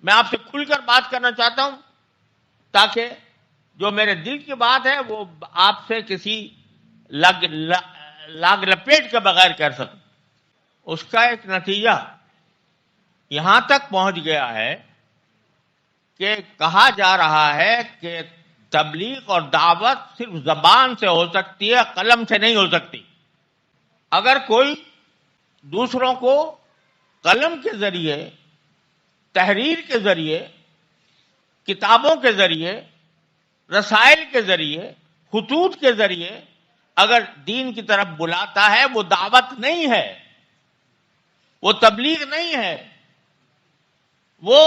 میں آپ سے کھل کر بات کرنا چاہتا ہوں تاکہ جو میرے دل کی بات ہے وہ آپ سے کسی لاگ لپیٹ کے بغیر کر سکوں. اس کا ایک نتیجہ یہاں تک پہنچ گیا ہے کہ کہا جا رہا ہے کہ تبلیغ اور دعوت صرف زبان سے ہو سکتی ہے، قلم سے نہیں ہو سکتی. اگر کوئی دوسروں کو قلم کے ذریعے، تحریر کے ذریعے، کتابوں کے ذریعے، رسائل کے ذریعے، خطوط کے ذریعے اگر دین کی طرف بلاتا ہے، وہ دعوت نہیں ہے، وہ تبلیغ نہیں ہے. وہ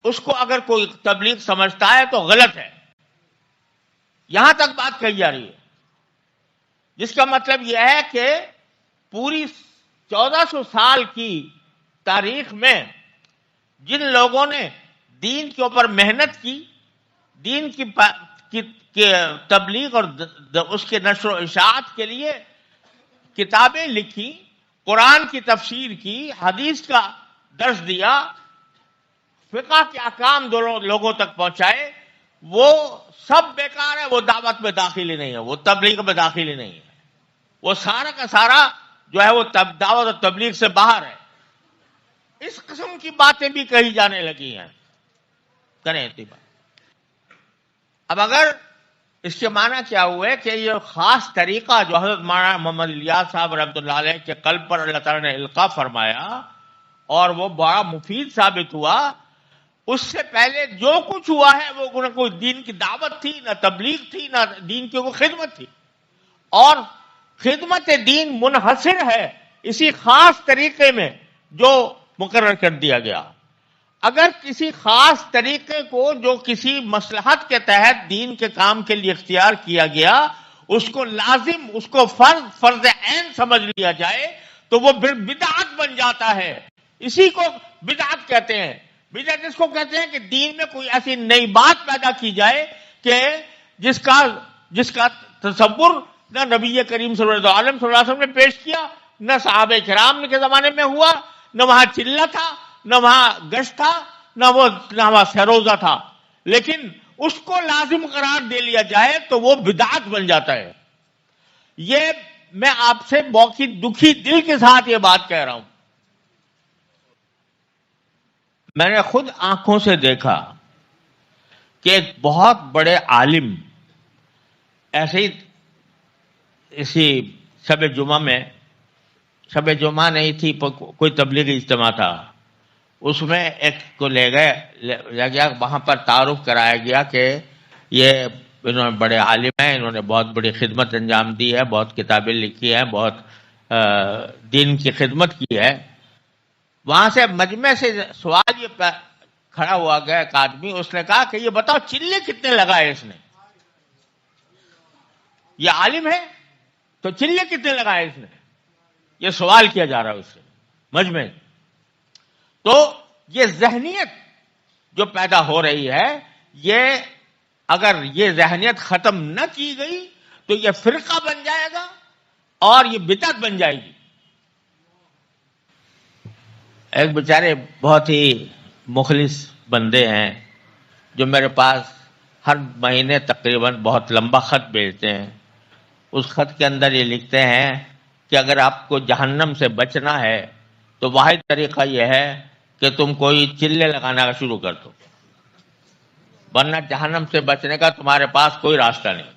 اس کو اگر کوئی تبلیغ سمجھتا ہے تو غلط ہے. یہاں تک بات کہی جا رہی ہے، جس کا مطلب یہ ہے کہ پوری 1400 سال کی تاریخ میں جن لوگوں نے دین کے اوپر محنت کی، دین کی تبلیغ اور اس کے نشر و اشاعت کے لیے کتابیں لکھی، قرآن کی تفسیر کی، حدیث کا درس دیا، فقہ کے احکام لوگوں تک پہنچائے، وہ سب بیکار ہے. وہ دعوت میں داخل ہی نہیں ہے، وہ تبلیغ میں داخل ہی نہیں ہے. وہ سارا کا سارا جو ہے وہ دعوت اور تبلیغ سے باہر ہے. اس قسم کی باتیں بھی کہی جانے لگی ہیں. کریں اتباع. اب اگر اس کے معنی کیا ہوئے کہ یہ خاص طریقہ جو حضرت مولانا محمد الیاس صاحب رحمۃ اللہ علیہ کے قلب پر اللہ تعالیٰ نے القاء فرمایا اور وہ بڑا مفید ثابت ہوا، اس سے پہلے جو کچھ ہوا ہے وہ نہ کوئی دین کی دعوت تھی، نہ تبلیغ تھی، نہ دین کی کوئی خدمت تھی. اور خدمت دین منحصر ہے اسی خاص طریقے میں جو مقرر کر دیا گیا. اگر کسی خاص طریقے کو جو کسی مصلحت کے تحت دین کے کام کے لیے اختیار کیا گیا، اس کو لازم، اس کو فرض عین سمجھ لیا جائے تو وہ بدعت بن جاتا ہے. اسی کو بدعت کہتے ہیں. بدعت اس کو کہتے ہیں کہ دین میں کوئی ایسی نئی بات پیدا کی جائے کہ جس کا تصور نہ نبی کریم صلی اللہ علیہ وسلم نے پیش کیا، نہ صحابہ کرام کے زمانے میں ہوا، نہ وہاں چلہ تھا، نہ وہاں گشت تھا، نہ وہاں فیروزہ تھا. لیکن اس کو لازم قرار دے لیا جائے تو وہ بدعت بن جاتا ہے. یہ میں آپ سے بہت دکھی دل کے ساتھ یہ بات کہہ رہا ہوں. میں نے خود آنکھوں سے دیکھا کہ ایک بہت بڑے عالم ایسے ہی اسی شب جمعہ نہیں تھی، کوئی تبلیغی اجتماع تھا، اس میں ایک کو لے گیا، وہاں پر تعارف کرایا گیا کہ یہ انہوں نے بڑے عالم ہیں، انہوں نے بہت بڑی خدمت انجام دی ہے، بہت کتابیں لکھی ہیں، بہت دین کی خدمت کی ہے. وہاں سے مجمع سے سوال یہ کھڑا ہوا گیا ایک آدمی، اس نے کہا کہ یہ بتاؤ چلے کتنے لگائے اس نے؟ یہ عالم ہے تو چلے کتنے لگائے اس نے؟ یہ سوال کیا جا رہا ہے اس سے مجمع. تو یہ ذہنیت جو پیدا ہو رہی ہے، یہ اگر یہ ذہنیت ختم نہ کی گئی تو یہ فرقہ بن جائے گا اور یہ بدعت بن جائے گی. ایک بیچارے بہت ہی مخلص بندے ہیں جو میرے پاس ہر مہینے تقریباً بہت لمبا خط بھیجتے ہیں. اس خط کے اندر یہ لکھتے ہیں کہ اگر آپ کو جہنم سے بچنا ہے تو واحد طریقہ یہ ہے کہ تم کوئی چلے لگانا کا شروع کر دو، ورنہ جہنم سے بچنے کا تمہارے پاس کوئی راستہ نہیں.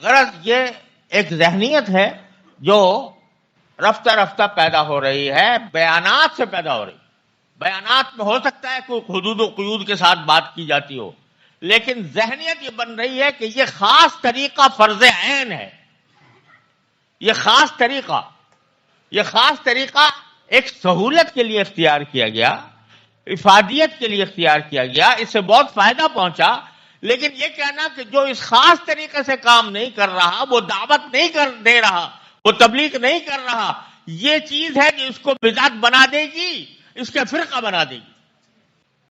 غرض یہ ایک ذہنیت ہے جو رفتہ رفتہ پیدا ہو رہی ہے، بیانات سے پیدا ہو رہی ہے. بیانات میں ہو سکتا ہے کوئی حدود و قیود کے ساتھ بات کی جاتی ہو، لیکن ذہنیت یہ بن رہی ہے کہ یہ خاص طریقہ فرض عین ہے. یہ خاص طریقہ ایک سہولت کے لیے اختیار کیا گیا، افادیت کے لیے اختیار کیا گیا، اس سے بہت فائدہ پہنچا. لیکن یہ کہنا کہ جو اس خاص طریقے سے کام نہیں کر رہا، وہ دعوت نہیں دے رہا، وہ تبلیغ نہیں کر رہا، یہ چیز ہے کہ اس کو بدعت بنا دے گی، اس کا فرقہ بنا دے گی.